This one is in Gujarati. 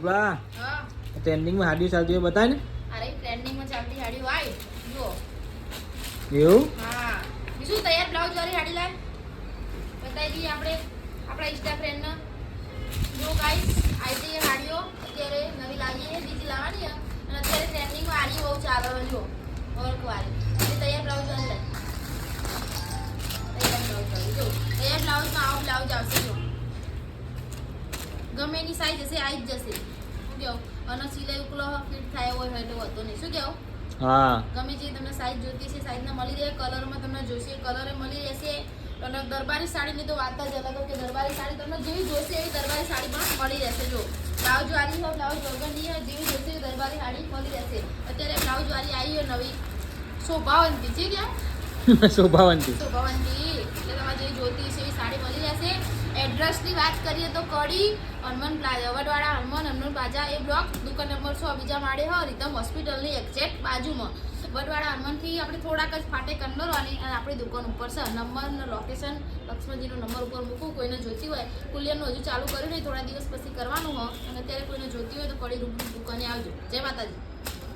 વાહ ટ્રેન્ડિંગ માં હાડી ચાલતી હોય બતાય ને અરે ટ્રેન્ડિંગ માં ચાલતી હાડી વાય જો એવું હા બીજું તૈયાર બ્લાઉઝ વાળી હાડી લાય બતાવી દઈએ આપણે આપણા ઇન્સ્ટા ફ્રેન્ડ ને જો ગાઈસ આઈટી હાડીઓ અત્યારે નવી લાવી છે બીજી લાવવાની છે અને અત્યારે ટ્રેન્ડિંગ માં હાડી બહુ ચાલે છે જો વર્ક વાળી એટલે તૈયાર બ્લાઉઝ વાળી લાય તૈયાર બ્લાઉઝ વાળી જો તૈયાર બ્લાઉઝ માં આવો બ્લાઉઝ આવશે જો ગમે એની સાઈઝ હશે આવી જ જશે શું કેવું અને સિલાઈ ઉકલો ફિટ થાય હોય એટલે વધતો નહીં શું કેવું હા ગમે જે તમને સાઈઝ જોતી છે સાઈઝના મળી રહે કલરમાં તમને જોશે કલરે મળી રહેશે અને દરબારી સાડીની તો વાત જ અલગ કે દરબારી સાડી તમને જેવી જોશે એવી દરબારી સાડી પણ મળી રહેશે જો બ્લાઉઝ વાળી હોય બ્લાઉઝ વગરની હોય જેવી જોશે એવી દરબારી સાડી મળી રહેશે અત્યારે બ્લાઉઝ વાળી આવી હોય નવી શોભાવંતી છે ક્યાં શોભાવંતી એટલે તમારે જેવી જોતી છે એવી સાડી મળી રહેશે એડ્રેસની વાત કરીએ તો કડી હનુમાન પ્લાઝા વડવાડા હનુમાન પ્લાઝા એ બ્લોક દુકાન નંબર 100 બીજા માળે હોય રીતમ હોસ્પિટલની એક્ઝેક્ટ બાજુમાં વડવાડા હનુમાનથી આપણે થોડાક જ ફાટે કંદરવાની અને આપણી દુકાન ઉપર છે નંબર લોકેશન લક્ષ્મણજીનો નંબર ઉપર મૂકું કોઈને જોતી હોય કુલિયરનું હજુ ચાલુ કર્યું નહીં થોડા દિવસ પછી કરવાનું હોય અને અત્યારે કોઈને જોતી હોય તો કડી રૂબરૂ દુકાને આવજો જય માતાજી